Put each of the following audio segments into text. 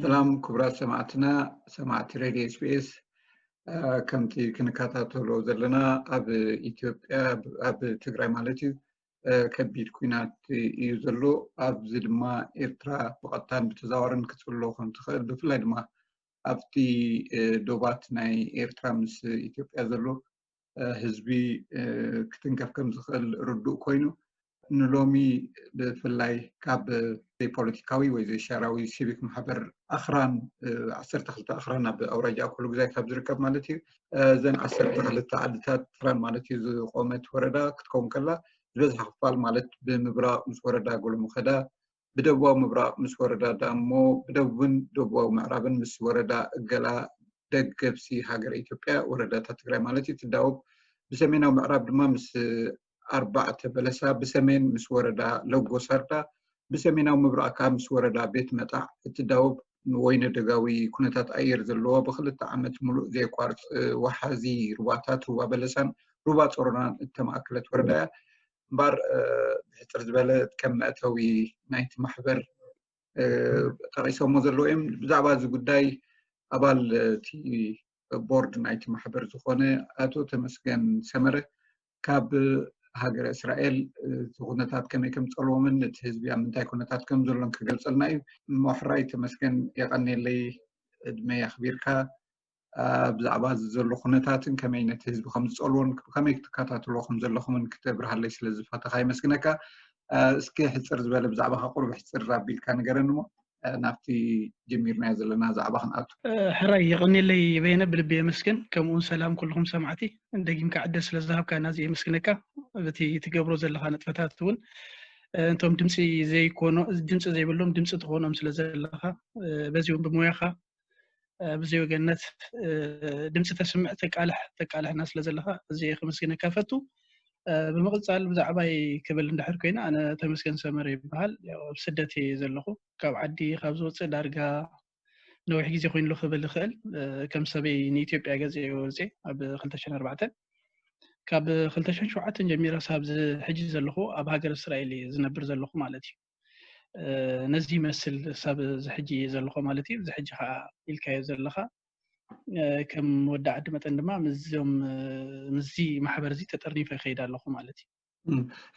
سلام كبرات سمعتنا سمعت راديو اس بي اس كمتي كنكاتاتولو زلنا اب اثيوبيا اب تግራይ ማለት እዩ ከቢድ ኩናት እዩ ዘሎ ኣብዚ ድማ ኤርትራ ብቐጥታን ብተዛዋርን ክትፍሎ ከም ትኽእል ብፍላይ ድማ ኣብቲ ዶባት ናይ ኤርትራ ምስ ኢትዮጵያ ዘሎ ህዝቢ ክትንከፍ ከም ዝኽእል ርዱእ ኮይኑ ንሎሚ ብፍላይ ካብ ፖለቲካዊ ወይ ዘይሻራዊ ሲቪክ ማሕበር ኣኽራን 12 ኣኽራን ኣብ ኣውራጃ ኩሉ ግዜ ካብ ዝርከብ ማለት እዩ ዘን 12 ዓድታት ኣኽራን ማለት እዩ ዝቆመት ወረዳ ክትከውን ከላ ዝበዝሐ ክፋል ማለት ብምብራቕ ምስ ወረዳ ጎልሙኸዳ ብደቡባዊ ምብራቕ ምስ ወረዳ ዳሞ ብደቡብን ደቡባዊ ምዕራብን ምስ ወረዳ እገላ ደገብሲ ሃገር ኢትዮጵያ ወረዳታት ትግራይ ማለት እዩ ትዳውብ ብሰሜናዊ ምዕራብ ድማ ምስ أربعة بلسا بسمين مس وردا لوجو سردا بسميناو مبرأكا مس وردا بيت متاع التداوب وين دقاوي كنتات أير زلوا بخلت عمت ملوء زي كوارت وحازي رباطات ربا بلسان رباط ورنان التم أكلت وردا بار بحتر زبالة كم أتوي نايت محبر تغيسو مزلوهم بزعباز قداي أبال تي بورد نايت محبر زخونة أتو تمسكن سمرة كاب هاجر إسرائيل كونتات كم تصلومن تحزب يا من تاي كونتات كم زلون كجلسلنا محرّي تمسكن يغني لي دمي أخبيرك بزعباز زلو كونتاتن كمين تحزب خمس تصلون كم يكتكاتات لو خمس زلو خمن كتاب رح ليش لزفات خاي مسكنك اسكي حصر زبالة بزعبها قرب حصر رابيل كان جرنمو نافتي جميرنا زلنا زعبها نقطو حرّي يغني لي بين بلبي مسكن كمون سلام كلكم سمعتي دقيم كعدس لزهب كان نازي مسكنك التي تجبروا زلها نتفتات تون انتم دمسي زي كونو دمس زي بلوم دمس تخونهم سلزلها بزيهم بمويخة بزيو جنات دمس تسمع تقالح ناس لزلها زي خمسين كافتو بمقصال بزعباي كبل ندحر كينا انا تمسكن سمري بحال بسدتي زلخو كاب عدي خابزوص دارغا نوح غيزي خوين لو خبل خال كم سبي نيتيوبيا غزي وزي اب 2004 كاب 2007 جميرا صاحب حجي زلخو اب هاجر اسرائيل زنبر زلخو مالتي نزي مسل صاحب حجي زلخو مالتي حجي الكاي زلخا كم ودع دمت عندما مزي محبر زي تطرنيفه خيد لكم مالتي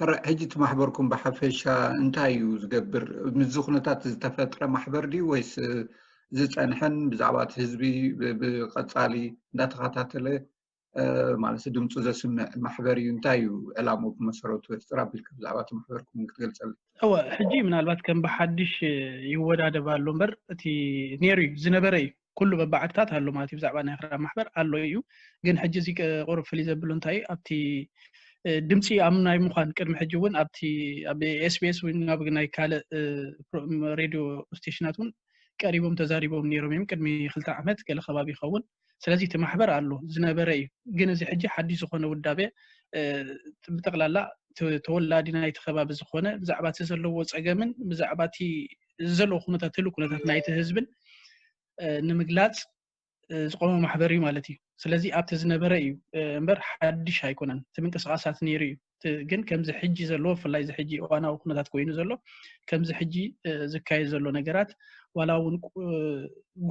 حجت محبركم بحفشا انتايو زقبر مزخنتات تفتره محبر دي ويس زصنحن بزعبات حزبي بقصالي داتخاتاتله ማለት ድምፁ ዘስምዕ ማሕበር እዩ እንታይ እዩ ዕላሙ ብመሰረቱ ተራቢልክ ብዛዕባ ማሕበርኩም ክትገልጸል هو ሕጂ ምናልባት ከም በሓድሽ ይወዳደባሉ እምበር እቲ ነይሩ ዝነበረ እዩ ኩሉ በባዕታት አሉ ማለት ብዛዕባ ናይ ክራ ማሕበር አሎ እዩ ግን ሕጂ እዚ ቆርብ ፍሊ ዘብሉ እንታይ ኣብቲ ድምፂ ኣምናይ ምዃን ቅድሚ ሕጂ እውን ኣብቲ ኣብ ኤስቢኤስ ወይ ናብ ናይ ካልእ ሬድዮ ስቴሽናት እውን ቀሪቦም ተዛሪቦም ነይሮም እዮም ቅድሚ 2 ዓመት ገለ ከባቢ ይኸውን ስለዚህ እቲ ማሕበር አሎ ዝነበረ እዩ ግን እዚ ሕጂ ሓዲስ ዝኾነ ውዳቤ ብጠቕላላ ተወላዲ ናይቲ ከባቢ ዝኾነ ብዛዕባ እቲ ዘለዎ ፀገምን ብዛዕባ እቲ ዘሎ ኩነታት ኩነታት ናይቲ ህዝብን ንምግላጽ ዝቆመ ማሕበር እዩ ማለት እዩ ስለዚ ኣብቲ ዝነበረ እዩ እምበር ሓዲሽ ኣይኮነን ትምንቅስቃሳት ነይሩ እዩ ግን ከምዚ ሕጂ ዘሎ ፍላይ እዚ ሕጂ እዋናዊ ኩነታት ኮይኑ ዘሎ ከምዚ ሕጂ ዝካየድ ዘሎ ነገራት ዋላ እውን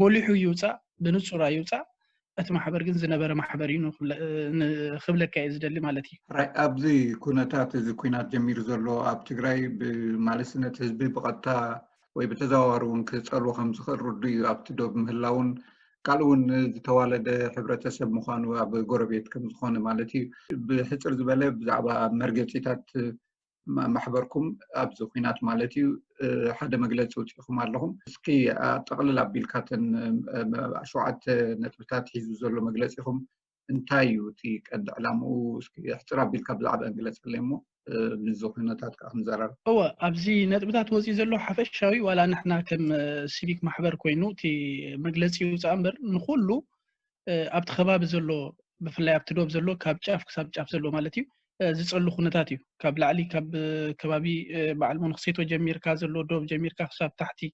ጎሊሑ ይውፃእ ብንጹር ይውፃእ እቲ ማሕበር ግን ዝነበረ ማሕበር እዩ ንኽብለካ እዩ ዝደሊ ማለት እዩ ኣብዚ ኩነታት እዚ ኩናት ጀሚሩ ዘሎ ኣብ ትግራይ ብማለስነት ህዝቢ ብቐጥታ ወይ ብተዘዋዋሪ እውን ክፀልዎ ከም ዝኽእል ርዱእ እዩ ኣብቲ ዶብ ምህላውን ካልእ እውን ዝተዋለደ ሕብረተሰብ ምዃኑ ኣብ ጎረቤት ከም ዝኾነ ማለት እዩ ብሕፅር ዝበለ ብዛዕባ መርገፂታት ማሕበርኩም ኣብዚ ኩናት ማለት እዩ ሓደ መግለፂ ውፅኢኹም ኣለኹም እስኪ ጠቕልል ኣቢልካተን 7 ነጥብታት ሒዙ ዘሎ መግለፂኹም እንታይ እዩ እቲ ቀንዲ ዕላምኡ እስኪ ሕፅር ኣቢልካ ብዛዕባ እንግለፀለይ እሞ ብዚ ኩነታት ከዓ ክንዘራርብ هو ኣብዚ ነጥብታት ወፂኢ ዘሎ ሓፈሻዊ ዋላ ንሕና ከም ሲቪክ ማሕበር ኮይኑ እቲ መግለፂ ውፃእ እምበር ንኩሉ ኣብቲ ከባቢ ዘሎ ብፍላይ ኣብቲ ዶብ ዘሎ ካብ ጫፍ ክሳብ ጫፍ ዘሎ ማለት እዩ ዝጸሉ ኩነታት እዩ ካብ ላዕሊ ካብ ከባቢ በዓል መንክሴቶ ጀሚርካ ዘሎ ዶብ ጀሚርካ ክሳብ ታሕቲ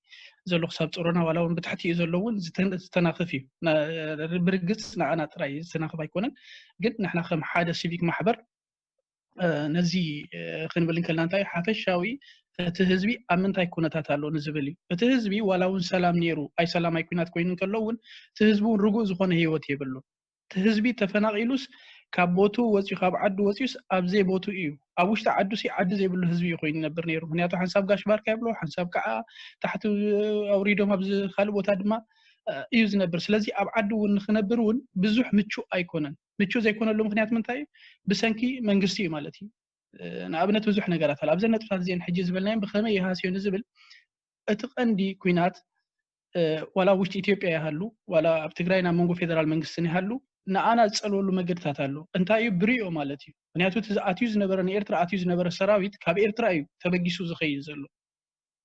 ዘሎ ክሳብ ፅሮና ዋላ እውን ብታሕቲ እዩ ዘሎ እውን ዝተናኽፍ እዩ ብርግጽ ንዓና ጥራይ ዝተናኽፍ ኣይኮነን ግን ንሕና ከም ሓደ ሲቪክ ማሕበር ነዚ ክንብል እንከለና እንታይ ሓፈሻዊ እቲ ህዝቢ ኣብ ምንታይ ኩነታት ኣሎ ንዝብል እዩ እቲ ህዝቢ ዋላውን ሰላም ነይሩ ኣይ ሰላማይ ኩናት ኮይኑ እንከለውን እቲ ህዝቢ ርጉእ ዝኾነ ህይወት የብሉ እቲ ህዝቢ ተፈናቂሉስ ካብ ቦቱ ወፂኡ ካብ ዓዱ ወፂኡስ ኣብ ዘይ ቦቱ እዩ ኣብ ውሽጢ ዓዱ ሲ ዓዲ ዘይብሉ ህዝቢ እዩ ኮይኑ ነበር ነይሩ ምክንያቱ ሓንሳብ ጋሽ ባርካ ይብሎ ሓንሳብ ከዓ ታሕቲ ኣውሪዶም ኣብ ካልእ ቦታ ድማ እዩ ዝነብር ስለዚ ኣብ ዓዱ እውን ንኽነብር እውን ብዙሕ ምቹእ ኣይኮነን ምቹእ ዘይኮነሉ ምክንያት ምንታይ እዩ ብሰንኪ መንግስቲ እዩ ማለት እዩ ንኣብነት ብዙሕ ነገራት ኣለ ኣብዘን ነጥብታት እዚአን ሕጂ ዝበልናዮም ብኸመይ ይሃስዮ ንዝብል እቲ ቀንዲ ኩናት ዋላ ውሽጢ ኢትዮጵያ ይሃሉ ዋላ ኣብ ትግራይ ናብ መንጎ ፌደራል መንግስትን ይሃሉ ንኣና ዝፀልወሉ መገድታት ኣሎ እንታይ እዩ ብሪኦ ማለት እዩ ምክንያቱ እቲ ኣትዩ ዝነበረ ንኤርትራ ኣትዩ ዝነበረ ሰራዊት ካብ ኤርትራ እዩ ተበጊሱ ዝኸይድ ዘሎ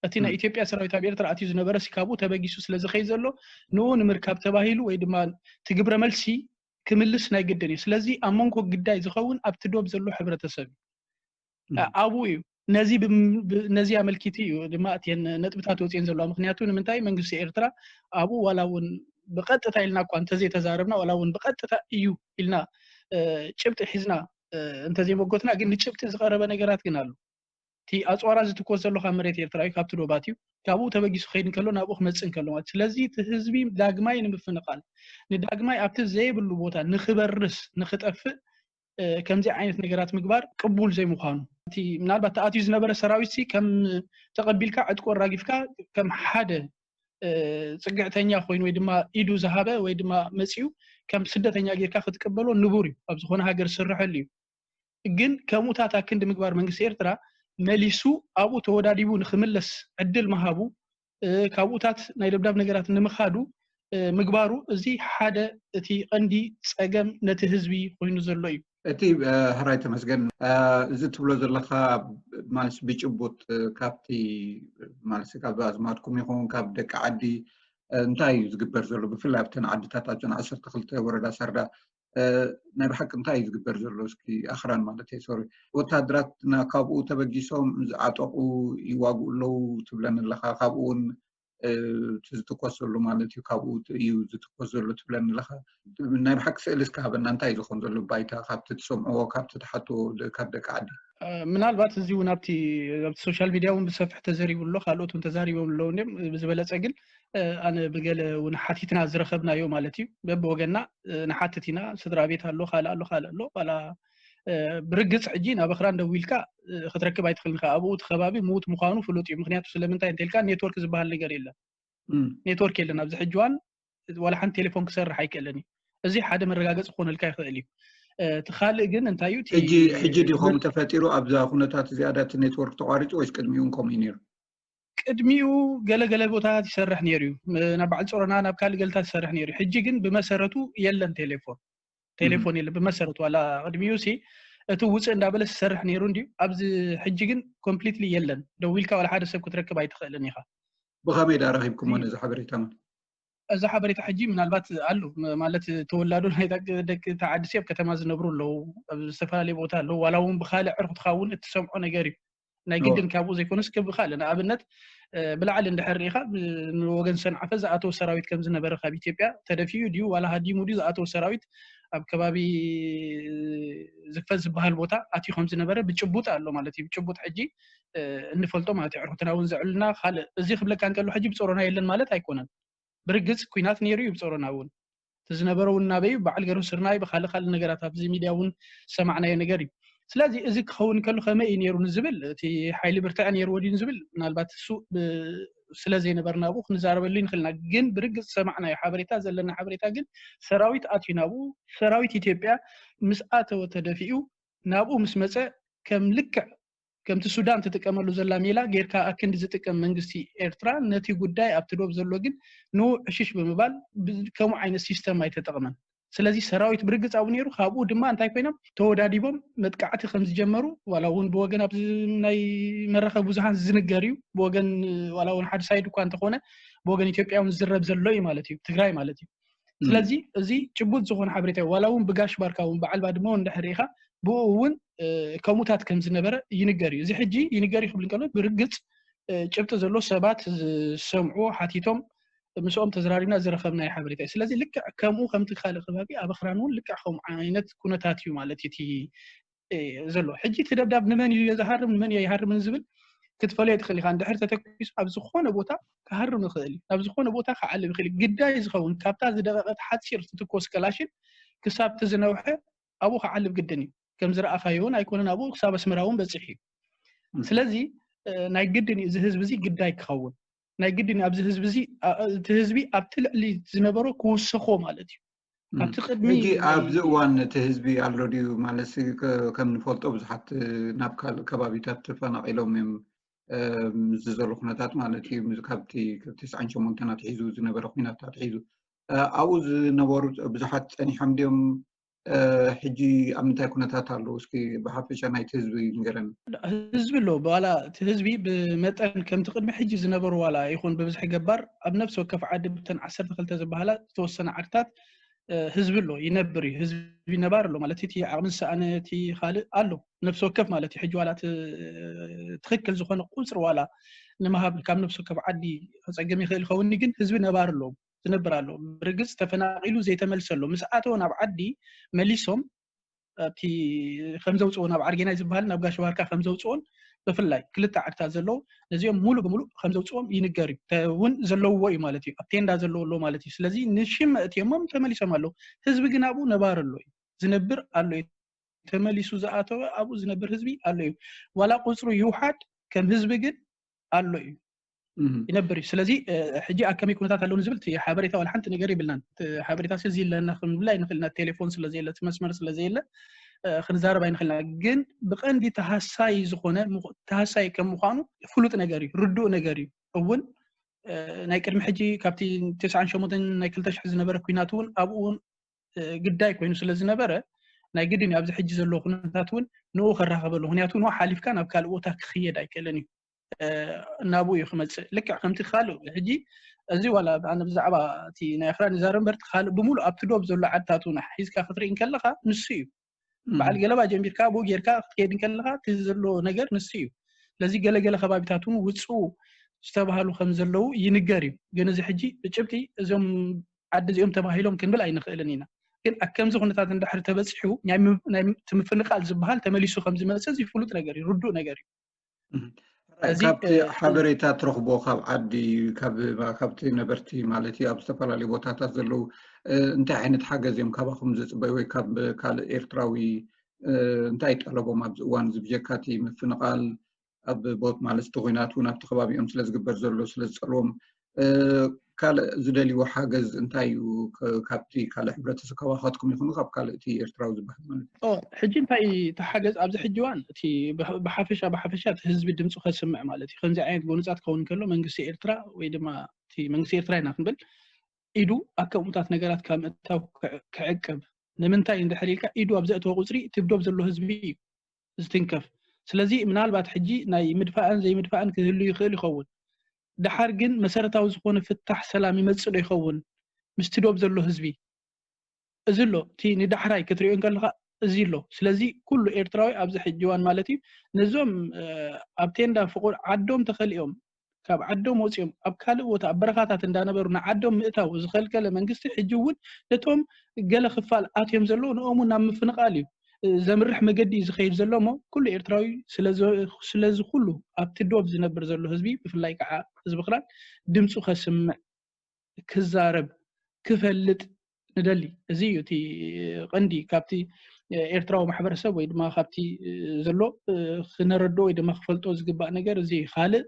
እቲ ናይ ኢትዮጵያ ሰራዊት ኣብ ኤርትራ ኣትዩ ዝነበረ ሲካቡ ተበጊሱ ስለ ዝኸይድ ዘሎ ንኡ ንምርካብ ተባሂሉ ወይ ድማ ትግብረ መልሲ ክምልስ ናይ ግድን እዩ ስለዚ ኣብ መንጎ ግዳይ ዝኸውን ኣብቲ ዶብ ዘሎ ሕብረተሰብ ኣቡ እዩ ነዚ ኣመልኪቲ እዩ ድማ እተን ነጥብታት ወፅየን ዘለዋ ምክንያቱ ንምንታይ መንግስቲ ኤርትራ ኣቡ ዋላ እውን ብቐጥታ ኢልና እኳ እንተዘይተዛረብና ዋላ እውን ብቐጥታ እዩ ኢልና ጭብጢ ሒዝና እንተዘይመጎትና ግን ንጭብጢ ዝቐረበ ነገራት ግን ኣሎ እቲ ኣፅዋራ ዝትኮስ ዘሎ ካብ መሬት ኤርትራ እዩ ካብቲ ዶባት እዩ ካብኡ ተበጊሱ ከይድ እንከሎ ናብኡ ክመፅእ እንከሎ ማለት ስለዚ እቲ ህዝቢ ዳግማይ ንምፍንቃል ንዳግማይ ኣብቲ ዘይብሉ ቦታ ንኽበርስ ንኽጠፍእ ከምዚ ዓይነት ነገራት ምግባር ቅቡል ዘይምዃኑ እቲ ምናልባት ተኣትዩ ዝነበረ ሰራዊት ከም ተቐቢልካ ዕጥቆ ራጊፍካ ከም ሓደ ፅግዕተኛ ኮይኑ ወይ ድማ ኢዱ ዝሃበ ወይ ድማ መፂኡ ከም ስደተኛ ጌርካ ክትቀበሎ ንቡር እዩ ኣብ ዝኾነ ሃገር ዝስርሐሉ እዩ ግን ከምኡታት ክንዲ ምግባር መንግስቲ ኤርትራ መሊሱ ኣብኡ ተወዳዲቡ ንኽምለስ ዕድል መሃቡ ካብኡታት ናይ ደብዳብ ነገራት ንምኻዱ ምግባሩ እዚ ሓደ እቲ ቀንዲ ፀገም ነቲ ህዝቢ ኮይኑ ዘሎ እዩ እቲ ህራይ ተመስገን እዚ ትብሎ ዘለካ ማለት ብጭቡጥ ካብቲ ማለት ካብ ኣዝማትኩም ይኹን ካብ ደቂ ዓዲ እንታይ እዩ ዝግበር ዘሎ ብፍላይ ኣብተን ዓድታት ኣጭን 12 ወረዳ ሰርዳ ናይ ብሓቂ እንታይ እዩ ዝግበር ዘሎ እስኪ ኣኽራን ማለት እዩ ሶሪ ወታደራት ካብኡ ተበጊሶም ዝዓጠቑ ይዋግኡ ኣለው ትብለን ኣለካ ካብኡ እውን ዝትኮስ ዘሎ ማለት እዩ ካብኡ እዩ ዝትኮስ ዘሎ ትብለን ኣለካ ናይ ብሓቂ ስእሊ እስካ ሃበና እንታይ ዝኾን ዘሎ ባይታ ካብቲ ትሰምዕዎ ካብቲ ትሓትዎ ካብ ደቂ ዓዲ ምናልባት እዚ እውን ኣብቲ ሶሻል ሚድያ እውን ብሰፊሕ ተዘሪቡ ኣሎ ካልኦት እውን ተዛሪቦም ኣለዉ እዮም ብዝበለፀ ግን ኣነ ብገለ እውን ሓቲትና ዝረኸብናዮ ማለት እዩ በብወገና ንሓትት ኢና ስድራ ቤት ኣሎ ካልእ ኣሎ ካልእ ኣሎ ዋላ ብርግፅ ሕጂ ናብ ኣኽራን ደው ኢልካ ክትረክብ ኣይትኽእልን ኢኻ ኣብኡ እቲ ከባቢ ምዉት ምዃኑ ፍሉጥ እዩ ምክንያቱ ስለምንታይ እንተኢልካ ኔትወርክ ዝበሃል ነገር የለን ኔትወርክ የለን ኣብዚ ሕጂ እዋን ዋላ ሓንቲ ቴሌፎን ክሰርሕ ኣይክእልን እዩ እዚ ሓደ መረጋገፂ ክኾነልካ ይኽእል እዩ እቲ ካልእ ግን እንታይ እዩ ሕጂ ዲኹም ተፈጢሩ ኣብዛ ኩነታት እዚኣዳ እቲ ኔትወርክ ተቋሪፁ ወይስ ቅድሚኡ ከምኡ ነይሩ ቅድሚኡ ገለገለ ቦታታት ይሰርሕ ነይሩ እዩ ናብ በዓል ጾረና ናብ ካልእ ገለታት ይሰርሕ ነይሩ ሕጂ ግን ብመሰረቱ የለን ቴሌፎን የለን ብመሰረቱ ዋላ ቅድሚኡ ሲ እቲ ውፅእ እንዳበለ ዝሰርሕ ነይሩ እንድዩ ኣብዚ ሕጂ ግን ኮምፕሊትሊ የለን ደው ኢልካ ዋላ ሓደ ሰብ ክትረክብ ኣይትኽእልን ኢኻ ብኸመይ ዳ ረኺብኩሞ ነዚ ሓበሬታ እዚ ሓበሬታ ሕጂ ምናልባት ኣሉ ማለት ተወላዱ ናይ ደቂ ተዓዲሲ ኣብ ከተማ ዝነብሩ ኣለዉ ኣብ ዝተፈላለየ ቦታ ኣለዉ ዋላ እውን ብካልእ ዕርኽ ትኸውን እትሰምዖ ነገር እዩ ናይ ግድን ካብኡ ዘይኮነስ ክብኻል ንኣብነት ብላዕሊ እንድሕር ሪኢኻ ንወገን ሰንዓፈ ዝኣተወ ሰራዊት ከም ዝነበረ ካብ ኢትዮጵያ ተደፊኡ ድዩ ዋላ ሃዲሙ ድዩ ዝኣተወ ሰራዊት ኣብ ከባቢ ዝክፈት ዝበሃል ቦታ ኣትዩ ከም ዝነበረ ብጭቡጥ ኣሎ ማለት እዩ ብጭቡጥ ሕጂ እንፈልጦ ማለት እዩ ዕርኽትና እውን ዘዕልና ካልእ እዚ ክብለካ እንከሎ ሕጂ ብፆሮና የለን ማለት ኣይኮነን ብርግፅ ኩናት ነይሩ እዩ ብፆሮና እውን እቲ ዝነበረ እውን ናበዩ በዓል ገሩ ስርናይ ብካልእ ካልእ ነገራት ኣብዚ ሚድያ እውን ሰማዕናዮ ነገር እዩ ስለዚ እዚ ክኸውን ከሎ ከመይ እዩ ነይሩ ንዝብል እቲ ሓይሊ ብርትዕ ነይርዎ ድዩ ንዝብል ምናልባት እሱ ስለዘይነበርና ኣብኡ ክንዛረበሉ ንኽእልና ግን ብርግፅ ሰማዕናዮ ሓበሬታ ዘለና ሓበሬታ ግን ሰራዊት ኣትዩ ናብኡ ሰራዊት ኢትዮጵያ ምስ ኣተወ ተደፊኡ ናብኡ ምስ መፀ ከም ልክዕ ከምቲ ሱዳን ትጥቀመሉ ዘላ ሜላ ጌርካ ኣክንዲ ዝጥቀም መንግስቲ ኤርትራ ነቲ ጉዳይ ኣብቲ ዶብ ዘሎ ግን ንኡ ዕሽሽ ብምባል ከምኡ ዓይነት ሲስተም ኣይተጠቕመን ስለዚ ሰራዊት ብርግፅ ኣብኡ ነይሩ ካብኡ ድማ እንታይ ኮይኖም ተወዳዲቦም መጥቃዕቲ ከም ዝጀመሩ ዋላ እውን ብወገን ኣብ ናይ መራኸቢ ብዙሓን ዝንገር እዩ ብወገን ዋላ እውን ሓደ ሳይድ እኳ እንተኾነ ብወገን ኢትዮጵያውን ዝዝረብ ዘሎ እዩ ማለት እዩ ትግራይ ማለት እዩ ስለዚ እዚ ጭቡጥ ዝኾነ ሓበሬታ ዋላ እውን ብጋሽ ባርካ እውን በዓል ባድመ እንድሕር ኢኻ ብኡ እውን ከምኡታት ከም ዝነበረ ይንገር እዩ እዚ ሕጂ ይንገር ይኽብል እንከሎ ብርግፅ ጭብጢ ዘሎ ሰባት ዝሰምዑ ሓቲቶም ምስኦም ተዘራሪብና ዝረኸብና ሓበሬታ እዩ ስለዚ ልክዕ ከምኡ ከምቲ ካልእ ከባቢ ኣብ ኣኽራን እውን ልክዕ ከምኡ ዓይነት ኩነታት እዩ ማለት እቲ ዘሎ ሕጂ እቲ ደብዳብ ንመን እዩ ዝሃርም ንመን እዩ ይሃርምን ዝብል ክትፈልዮ ትኽእል ኢኻ እንድሕር ተተኪሱ ኣብ ዝኾነ ቦታ ክሃርም ይኽእል እዩ ኣብ ዝኾነ ቦታ ክዓልብ ይኽእል ግዳይ ዝኸውን ካብታ ዝደቐቐት ሓፂር ትትኮስ ከላሽን ክሳብ ትዝነውሐ ኣብኡ ክዓልብ ግድን እዩ ከም ዝረኣኻዮ እውን ኣይኮነን ኣብኡ ክሳብ ኣስመራ እውን በፂሕ እዩ ስለዚ ናይ ግድን እዩ እዚ ህዝቢ እዚ ግዳይ ክኸውን ናይ ግድን ኣብዚ ህዝቢ እዚ እቲ ህዝቢ ኣብቲ ልዕሊ ዝነበሮ ክውስኾ ማለት እዩ ኣብቲ ቅድሚ ሕጂ ኣብዚ እዋን እቲ ህዝቢ ኣሎ ድዩ ማለት ከም ንፈልጦ ብዙሓት ናብ ካልእ ከባቢታት ተፈናቒሎም እዮም ዝዘሎ ኩነታት ማለት እዩ ካብቲ 98 ናትሒዙ ዝነበረ ኩነታት ሒዙ ኣብኡ ዝነበሩ ብዙሓት ፀኒሖም ድዮም ሕጂ ኣብ ምንታይ ኩነታት ኣለዉ እስኪ ብሓፈሻ ናይቲ ህዝቢ ንገረኒ ህዝቢ ኣሎ ዋላ እቲ ህዝቢ ብመጠን ከምቲ ቅድሚ ሕጂ ዝነበሩ ዋላ ይኹን ብብዝሒ ገባር ኣብ ነፍሲ ወከፍ ዓዲ ብተን 12 ዝበሃላ ዝተወሰነ ዓድታት ህዝቢ ኣሎ ይነብር እዩ ህዝቢ ነባር ኣሎ ማለት እቲ ዓቕሚ ዝሰኣነ እቲ ካልእ ኣሎ ነፍሲ ወከፍ ማለት እዩ ሕጂ ዋላ ትኽክል ዝኾነ ቁፅሪ ዋላ ንምሃብ ካብ ነፍሲ ወከፍ ዓዲ ክፀገም ይኽእል ይኸውን ግን ህዝቢ ነባር ኣሎ ዝነብር ኣሎ ብርግፅ ተፈናቒሉ ዘይተመልሰሎ ምስ ኣተው ናብ ዓዲ መሊሶም እቲ ከም ዘውፅኦ ናብ ዓርጌና ዝበሃል ናብ ጋሽ ባርካ ከም ዘውፅኦን ብፍላይ ክልተ ዓድታት ዘለዎ ነዚኦም ሙሉ ብሙሉ ከም ዘውፅኦም ይንገር እዩ እውን ዘለውዎ እዩ ማለት እዩ ኣብ ቴንዳ ዘለዎ ኣሎ ማለት እዩ ስለዚ ንሽም እትየሞም ተመሊሶም ኣለዉ ህዝቢ ግን ኣብኡ ነባር ኣሎ እዩ ዝነብር ኣሎ እዩ ተመሊሱ ዝኣተወ ኣብኡ ዝነብር ህዝቢ ኣሎ እዩ ዋላ ቁፅሩ ይውሓድ ከም ህዝቢ ግን ኣሎ እዩ ይነብር እዩ ስለዚ ሕጂ ኣከመይ ኩነታት ኣለውን ዝብል እቲ ሓበሬታ ዋላ ሓንቲ ነገር ይብልናን ሓበሬታ ስለዚ ለና ክንብላ ይንኽእልና ቴሌፎን ስለዘየለ እቲ መስመር ስለዘየለ ክንዛረብ ኣይንኽእልና ግን ብቐንዲ ተሃሳይ ዝኾነ ተሃሳይ ከም ምዃኑ ፍሉጥ ነገር እዩ ርዱእ ነገር እዩ እውን ናይ ቅድሚ ሕጂ ካብቲ 98 ናይ 2000 ዝነበረ ኩናት እውን ኣብኡ እውን ግዳይ ኮይኑ ስለ ዝነበረ ናይ ግድን ኣብዚ ሕጂ ዘሎ ኩነታት እውን ንኡ ከራኸበሉ ምክንያቱ ንኡ ሓሊፍካ ናብ ካልእ ቦታ ክኽየድ ኣይከኣለን እዩ እናብኡ እዩ ክመፅእ ልክዕ ከምቲ ካልእ ሕጂ እዚ ዋላ ኣነ ብዛዕባ እቲ ናይ ኣኽራን ይዛረብ እምበር ካልእ ብምሉእ ኣብቲ ዶብ ዘሎ ዓድታት እውን ሒዝካ ክትርኢ ከለኻ ንሱ እዩ በዓል ገለባ ጀሚርካ ኣብኡ ጌርካ ክትከይድ ከለኻ እቲ ዘሎ ነገር ንሱ እዩ ስለዚ ገለገለ ከባቢታት እውን ውፅኡ ዝተባሃሉ ከም ዘለው ይንገር እዩ ግን እዚ ሕጂ ብጭብጢ እዞም ዓዲ እዚኦም ተባሂሎም ክንብል ኣይንኽእልን ኢና ግን ከምዚ ኩነታት እንድሕር ተበፂሑ ናይ ምፍንቃል ዝበሃል ተመሊሱ ከም ዝመፅእ እዚ ፍሉጥ ነገር እዩ ርዱእ ነገር እዩ ካብቲ ሓበሬታ ትረኽቦ ካብ ዓዲ ካብቲ ነበርቲ ማለት እዩ ኣብ ዝተፈላለዩ ቦታታት ዘለው እንታይ ዓይነት ሓገዝ እዮም ካባኹም ዝፅበዩ ወይ ካብ ካልእ ኤርትራዊ እንታይ ጠለቦም ኣብዚ እዋን ዝብጀካቲ ምፍንቃል ኣብ ቦት ማለት ኩናት እውን ኣብቲ ከባቢኦም ስለ ዝግበር ዘሎ ስለ ዝፀልዎም ካልእ ዝደልይዎ ሓገዝ እንታይ እዩ ካብቲ ካልእ ሕብረተሰብ ከባኻትኩም ይኹኑ ካብ ካልእ እቲ ኤርትራዊ ዝበሃል ማለት እዩ ሕጂ እንታይ ተሓገዝ ኣብዚ ሕጂ እዋን እቲ ብሓፈሻ እቲ ህዝቢ ድምፁ ከስምዕ ማለት እዩ ከምዚ ዓይነት ጎንፃት ክኸውን ከሎ መንግስቲ ኤርትራ ወይ ድማ እቲ መንግስቲ ኤርትራ ኢና ክንብል ኢዱ ኣከምኡታት ነገራት ካብ ምእታው ክዕቅብ ንምንታይ እንድሕር ኢልካ ኢዱ ኣብ ዘእተወ ቁፅሪ ትብዶብ ዘሎ ህዝቢ እዩ ዝትንከፍ ስለዚ ምናልባት ሕጂ ናይ ምድፋእን ዘይምድፋእን ክህሉ ይኽእል ይኸውን ድሓር ግን መሰረታዊ ዝኾነ ፍታሕ ሰላም ይመፅእ ዶ ይኸውን ምስ ትዶብ ዘሎ ህዝቢ እዚ ኣሎ እቲ ንዳሕራይ ክትሪኦ ከለኻ እዚ ኣሎ ስለዚ ኩሉ ኤርትራዊ ኣብዚ ሕጂ እዋን ማለት እዩ ነዞም ኣብ ቴንዳ ፍቁር ዓዶም ተኸሊኦም ካብ ዓዶም ወፂኦም ኣብ ካልእ ቦታ ኣብ በረኻታት እንዳነበሩ ንዓዶም ምእታው ዝኸልከለ መንግስቲ ሕጂ እውን ነቶም ገለ ክፋል ኣትዮም ዘለዉ ንኦም ናብ ምፍንቃል እዩ ዘምርሕ መገዲ ዝኸይድ ዘሎ ሞ ኩሉ ኤርትራዊ ስለዚ ኩሉ ኣብቲ ዶብ ዝነብር ዘሎ ህዝቢ ብፍላይ ከዓ ህዝቢ ክራን ድምፁ ከስምዕ ክዛረብ ክፈልጥ ንደሊ እዚ እዩ እቲ ቀንዲ ካብቲ ኤርትራዊ ማሕበረሰብ ወይ ድማ ካብቲ ዘሎ ክነረዶ ወይ ድማ ክፈልጦ ዝግባእ ነገር እዚ ካልእ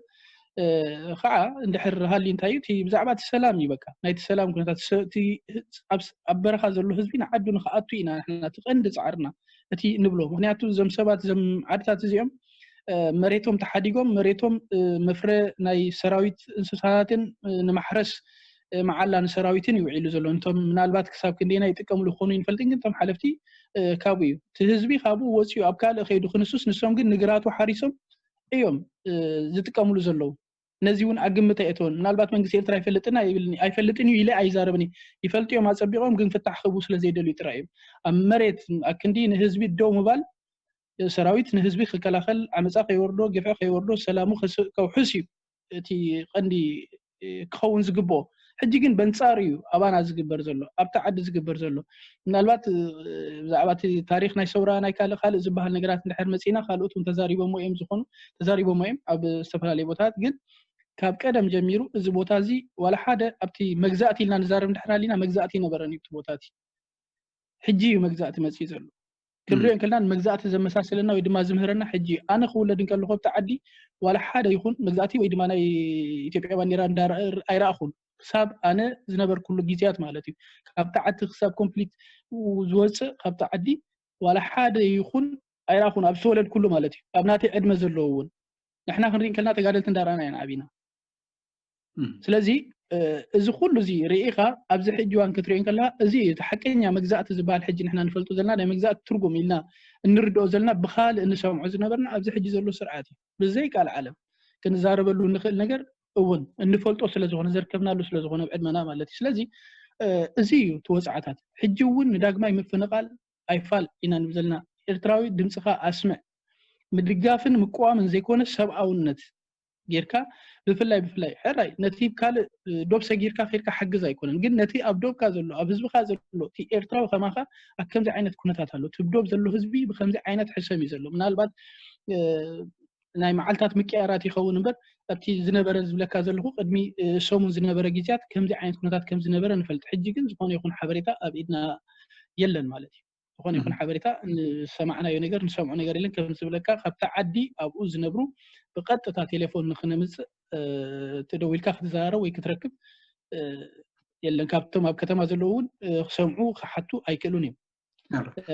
ከዓ እንድሕር ሃሊ እንታይ እዩ እቲ ብዛዕባ እቲ ሰላም እዩ በቃ ናይቲ ሰላም ኩነታት ኣብ በረኻ ዘሎ ህዝቢ ንዓዱ ንክኣቱ ኢና ንሕና እቲ ቀንዲ ፃዕርና እቲ ንብሎ ምክንያቱ እዞም ሰባት እዞም ዓድታት እዚኦም መሬቶም ተሓዲጎም መሬቶም መፍረ ናይ ሰራዊት እንስሳታትን ንማሕረስ መዓላ ንሰራዊትን ይውዒሉ ዘሎ እንቶም ምናልባት ክሳብ ክንደና ይጥቀምሉ ይኾኑ ይንፈልጥን ግን እቶም ሓለፍቲ ካብኡ እዩ እቲ ህዝቢ ካብኡ ወፂኡ ኣብ ካልእ ከይዱ ክንሱስ ንሶም ግን ንግራቱ ሓሪሶም እዮም ዝጥቀምሉ ዘለዉ ነዚ እውን ኣግምተ እቶን ምናልባት መንግስቲ ኤርትራ ይፈልጥና ይብልኒ ኣይፈልጥን እዩ ኢለ ኣይዛረብኒ ይፈልጥዮም ኣፀቢቖም ግን ፍታሕ ክቡ ስለዘይደልዩ ጥራይ እዮም ኣብ መሬት ኣክንዲ ንህዝቢ ደው ምባል ሰራዊት ንህዝቢ ክከላኸል ዓመፃ ከይወርዶ ገፍዕ ከይወርዶ ሰላሙ ከውሕስ እዩ እቲ ቀንዲ ክኸውን ዝግብኦ ሕጂ ግን በንጻሪዩ አባና ዝግበር ዘሎ ኣብታ ዓዲ ዝግበር ዘሎ ምናልባት ብዛዕባ ታሪክ ናይ ሰውራ ናይ ካለ ዝበሃል ነገራት እንድሕር መፂና ካልኦቱን ተዛሪቦም እዮም ዝኾኑ ተዛሪቦም እዮም ኣብ ዝተፈላለዩ ቦታታት ግን ካብ ቀደም ጀሚሩ እዚ ቦታ እዚ ዋላ ሓደ ኣብቲ መግዛእቲ ኢልና ንዛረብ እንድሕራሊና መግዛእቲ ነበረን እቲ ቦታቲ ሕጂ መግዛእቲ መፅኢ ዘሎ ክንሪኦ ከለና መግዛእቲ ዘመሳሰለና ወይ ድማ ዝምህረና ሕጂ ኣነ ክውለድን ከለኹ ኣብቲ ዓዲ ዋላ ሓደ ይኹን መግዛእቲ ወይ ድማ ናይ ኢትዮጵያ ባንዴራ ኣይረኣኹን ክሳብ ኣነ ዝነበር ኩሉ ጊዜያት ማለት እዩ ካብቲ ዓዲ ክሳብ ኮምፕሊት ዝወፅእ ካብቲ ዓዲ ዋላ ሓደ ይኹን ኣይረኣኹን ኣብ ዝወለድ ኩሉ ማለት እዩ ኣብ ናተይ ዕድመ ዘለዎ እውን ንሕና ክንሪእን ከለና ተጋደልቲ እንዳረኣና ኢና ዓቢና ስለዚ እዚ ኩሉ እዚ ርኢኻ ኣብዚ ሕጂ ዋን ክትሪእን ከለካ እዚ ሓቀኛ መግዛእቲ ዝበሃል ሕጂ ንሕና ንፈልጦ ዘለና ናይ መግዛእቲ ትርጉም ኢልና እንርድኦ ዘለና ብኻልእ እንሰምዖ ዝነበርና ኣብዚ ሕጂ ዘሎ ስርዓት እዩ ብዘይ ቃል ዓለም ክንዛረበሉ ንኽእል ነገር እውን እንፈልጦ ስለዝኾነ ዘርከብናሉ ስለዝኾነ ብዕድመና ማለት እዩ ስለዚ እዚ እዩ ተወፃዓታት ሕጂ እውን ንዳግማይ ምፍንቓል ኣይፋል ኢና ንብል ዘለና ኤርትራዊ ድምፅኻ ኣስምዕ ምድጋፍን ምቋምን ዘይኮነ ሰብኣውነት ጌርካ ብፍላይ ሕራይ ነቲ ካልእ ዶብ ሰጊርካ ኸይርካ ሓግዝ ኣይኮነን ግን ነቲ ኣብ ዶብካ ዘሎ ኣብ ህዝብካ ዘሎ እቲ ኤርትራዊ ከማኻ ኣብ ከምዚ ዓይነት ኩነታት ኣሎ እቲ ዶብ ዘሎ ህዝቢ ብከምዚ ዓይነት ሕሰም እዩ ዘሎ ምናልባት ናይ መዓልታት ምቅያራት ይኸውን እምበር ኣብቲ ዝነበረ ዝብለካ ዘለኹ ቅድሚ ሰሙን ዝነበረ ጊዜያት ከምዚ ዓይነት ኩነታት ከም ዝነበረ ንፈልጥ ሕጂ ግን ዝኾነ ይኹን ሓበሬታ ኣብ ኢድና የለን ማለት እዩ ዝኾነ ይኹን ሓበሬታ ሰማዕናዮ ነገር ንሰምዖ ነገር የለን ከም ዝብለካ ካብታ ዓዲ ኣብኡ ዝነብሩ ብቀጥታ ቴሌፎን ንኽነምፅእ ተደዊልካ ክትዛረብ ወይ ክትረክብ የለን ካብቶም ኣብ ከተማ ዘለዉ እውን ክሰምዑ ክሓቱ ኣይክእሉን እዮም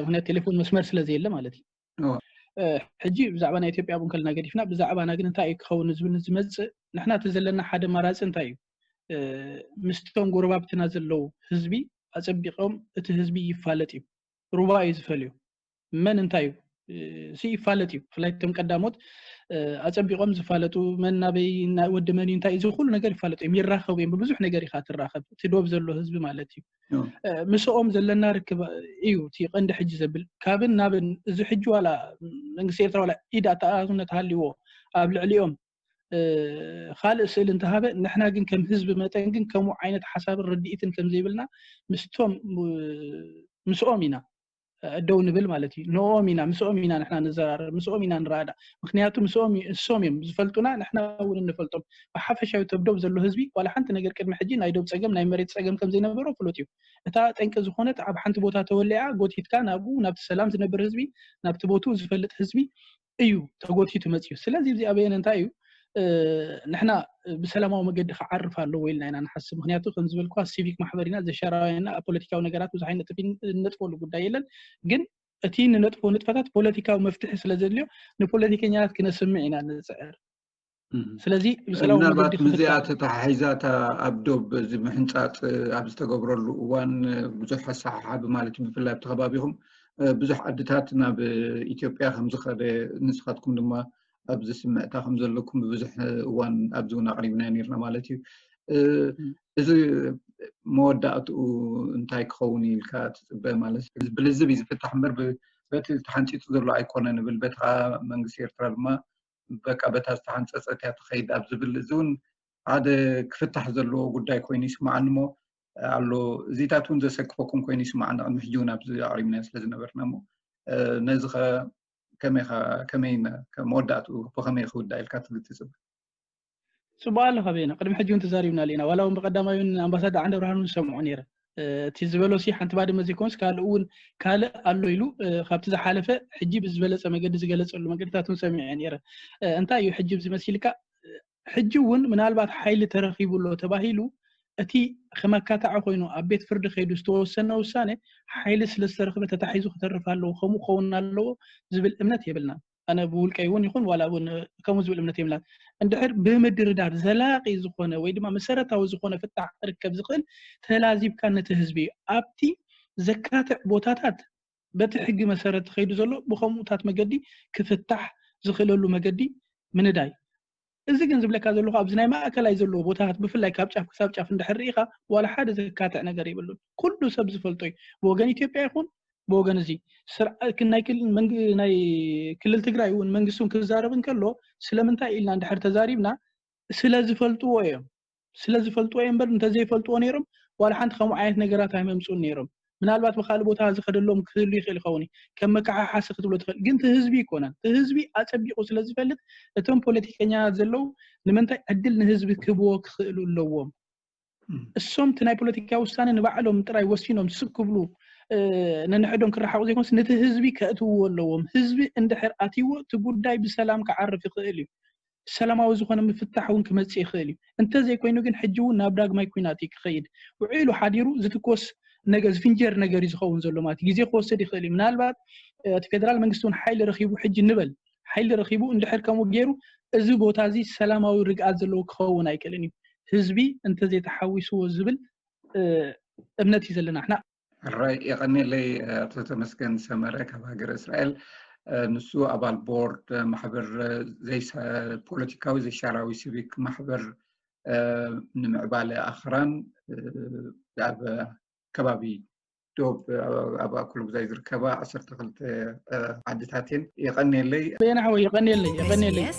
ምክንያቱ ቴሌፎን መስመር ስለዘየለ ማለት እዩ ሕጂ ብዛዕባ ናይ ኢትዮጵያ እውን ከለና ገዲፍና ብዛዕባና ግን እንታይ እዩ ክኸውን ዝብል ዝመፅእ ንሕና እቲ ዘለና ሓደ ማራፂ እንታይ እዩ ምስቶም ጎረባብትና ዘለው ህዝቢ ኣፀቢቖም እቲ ህዝቢ ይፋለጥ እዩ ሩባ እዩ ዝፈልዩ መን እንታይ እዩ ይፋለጥ እዩ ብፍላይ እቶም ቀዳሞት ኣፀቢቖም ዝፋለጡ መን ናበይ ወዲ መን እንታይ እዚ ኩሉ ነገር ይፋለጡ እዮም ይራኸቡ እዮም ብብዙሕ ነገር ኢኻ ትራኸብ እቲ ዶብ ዘሎ ህዝቢ ማለት እዩ ምስኦም ዘለና ርክብ እዩ እቲ ቀንዲ ሕጂ ዘብል ካብን ናብን እዚ ሕጂ ዋላ መንግስቲ ኤርትራ ዋላ ኢድ ኣተኣታትነት ሃልይዎ ኣብ ልዕሊኦም ካልእ ስእሊ እንተሃበ ንሕና ግን ከም ህዝቢ መጠን ግን ከምኡ ዓይነት ሓሳብን ርድኢትን ከም ዘይብልና ምስኦም ኢና ደው ንብል ማለት እዩ ንኦም ኢና ምስኦም ኢና ንሕና ንዘራርብ ምስኦም ኢና ንራዳ ምክንያቱ ምስኦም እዮም ዝፈልጡና ንሕና እውን እንፈልጦም ብሓፈሻዊ ተብዶብ ዘሎ ህዝቢ ዋላ ሓንቲ ነገር ቅድሚ ሕጂ ናይ ዶብ ፀገም ናይ መሬት ፀገም ከም ዘይነበሮ ፍሉጥ እዩ እታ ጠንቂ ዝኾነት ኣብ ሓንቲ ቦታ ተወሊዓ ጎቲትካ ናብቲ ሰላም ዝነብር ህዝቢ ናብቲ ቦትኡ ዝፈልጥ ህዝቢ እዩ ተጎቲቱ መፅዩ ስለዚ እዚ ኣበየነ እንታይ እዩ ንሕና ብሰላማዊ መገዲ ክዓርፍ ኣለዎ ኢልና ኢና ንሓስብ ምክንያቱ ከም ዝበልኳ ሲቪክ ማሕበሪና ዘሻራዊና ፖለቲካዊ ነገራት ብዙሕ ዓይነት ነጥፈሉ ጉዳይ የለን ግን እቲ ንነጥፎ ንጥፈታት ፖለቲካዊ መፍትሒ ስለዘድልዮ ንፖለቲከኛታት ክነስምዕ ኢና ንፅዕር ስለዚ ብሰላማዊ መገዲ ምናልባት ተሓሒዛታ ኣብ ዶብ እዚ ምሕንፃፅ ኣብ ዝተገብረሉ እዋን ብዙሕ ኣሰሓሓቢ ማለት እዩ ብፍላይ ኣብቲ ከባቢኹም ብዙሕ ዓድታት ናብ ኢትዮጵያ ከም ዝኸደ ንስኻትኩም ድማ ኣብዚ ስምዕታ ከም ዘለኩም ብብዙሕ እዋን ኣብዚ እውን ኣቕሪብና ነርና ማለት እዩ እዚ መወዳእትኡ እንታይ ክኸውን ኢልካ ትፅበ ማለት ብልዝብ እዩ ዝፍታሕ እምበር በቲ ተሓንፂጡ ዘሎ ኣይኮነ ንብል በቲ መንግስቲ ኤርትራ ድማ በቃ በታ ዝተሓንፀፀት እያ ትኸይድ ኣብ ዝብል እዚ እውን ሓደ ክፍታሕ ዘለዎ ጉዳይ ኮይኑ ይስማዓኒ እሞ ኣሎ እዚታት እውን ዘሰክፈኩም ኮይኑ ይስማዓኒ ቅድሚ ሕጂ እውን ኣብዚ ኣቕሪብና ስለዝነበርና እሞ ነዚ ከመይ መወዳእትኡ ብኸመይ ክውዳእ ኢልካ ትፅበ ፅቡቅ ኣሎ ከበይና ቅድሚ ሕጂ እውን ተዛሪብና ኣለና ዋላ እውን ብቀዳማይ ኣምባሳደር ዓንደ ብርሃን ሰምዖ ነይረ እቲ ዝበለሲ ሓንቲ ባድመ ዘይኮንስ ካልእ እውን ካልእ ኣሎ ኢሉ ካብቲ ዝሓለፈ ሕጂ ብዝበለፀ መገዲ ዝገለፀሉ መገድታት እውን ሰሚዐ ነይረ እንታይ እዩ ሕጂ ዝመስልካ ሕጂ እውን ምናልባት ሓይሊ ተረኺቡሎ ተባሂሉ እቲ ከመካታዕ ኮይኑ ኣብ ቤት ፍርዲ ከይዱ ዝተወሰነ ውሳነ ሓይሊ ስለዝተረኸበ ተታሒዙ ክተርፍ ኣለዎ ከምኡ ክኸውን ኣለዎ ዝብል እምነት የብልና ኣነ ብውልቀይ እውን ይኹን ዋላ እውን ከምኡ ዝብል እምነት የብልና እንድሕር ብምድርዳር ዘላቂ ዝኾነ ወይ ድማ መሰረታዊ ዝኾነ ፍታሕ ክርከብ ዝኽእል ተላዚብካ ነቲ ህዝቢ ኣብቲ ዘካትዕ ቦታታት በቲ ሕጊ መሰረት ከይዱ ዘሎ ብከምኡታት መገዲ ክፍታሕ ዝኽእለሉ መገዲ ምንዳይ እዚ ግን ዝብለካ ዘለኹ ኣብዚ ናይ ማእከላይ ዘለዎ ቦታታት ብፍላይ ካብ ጫፍ ክሳብ ጫፍ እንድሕር ርኢኻ ዋላ ሓደ ዘካትዕ ነገር ይብሉን ኩሉ ሰብ ዝፈልጦ እዩ ብወገን ኢትዮጵያ ይኹን ብወገን እዚ ናይ ክልል ትግራይ እውን መንግስቱን ክዛረብ እንከሎ ስለምንታይ ኢልና እንድሕር ተዛሪብና ስለ ዝፈልጥዎ እዮም ስለዚህ ፈልጥዎ እምበር እንተዘይ ፈልጥዎ ነይሮም ዋላ ሓንቲ ከምኡ ዓይነት ነገራት ኣይመምፁን ነይሮም ምናልባት በካል ቦታ ዝኸደሎም ክህሉ ይኽእል ይኸውን ከም መካሓሓሲ ክትብሎ ትኽእል ግን እቲ ህዝቢ ይኮነን እቲ ህዝቢ ኣፀቢቑ ስለዝፈልጥ እቶም ፖለቲከኛታት ዘለው ንምንታይ ዕድል ንህዝቢ ክህብዎ ክኽእሉ ኣለዎም እሶም እቲ ናይ ፖለቲካ ውሳነ ንባዕሎም ጥራይ ወሲኖም ዝስክብሉ ነንሕዶም ክረሓቑ ዘይኮንስ ነቲ ህዝቢ ከእትውዎ ኣለዎም ህዝቢ እንድሕር ኣትይዎ እቲ ጉዳይ ብሰላም ክዓርፍ ይኽእል እዩ ሰላማዊ ዝኾነ ምፍታሕ እውን ክመጽእ ይኽእል እዩ እንተዘይኮይኑ ግን ሕጂ እውን ናብ ዳግማይ ኩናት ክኸይድ ውዒሉ ሓዲሩ ዝትኮስ ነገር ዝፍንጀር ነገር ይዝኸውን ዘሎ ማለት ግዜ ክወስድ ይኽእል እዩ ምናልባት እቲ ፌደራል መንግስቲ እውን ሓይሊ ረኺቡ ሕጂ ንበል ሓይሊ ረኺቡ እንድሕር ከምኡ ገይሩ እዚ ቦታ እዚ ሰላማዊ ርግኣት ዘለዎ ክኸውን ኣይክእልን እዩ ህዝቢ እንተዘይተሓዊስዎ ዝብል እምነት እዩ ዘለና ንሕና الرأي يغني لي تتمسكن سمرة كهاجر إسرائيل نسو أبال بورد محبر زي بوليتيكاوي زي شعراوي سيفيك محبر نمعبالي آخران أبا كبابي دوب أبا كل زي ذركبا عصر تغلت عدتاتين يغني لي يغني لي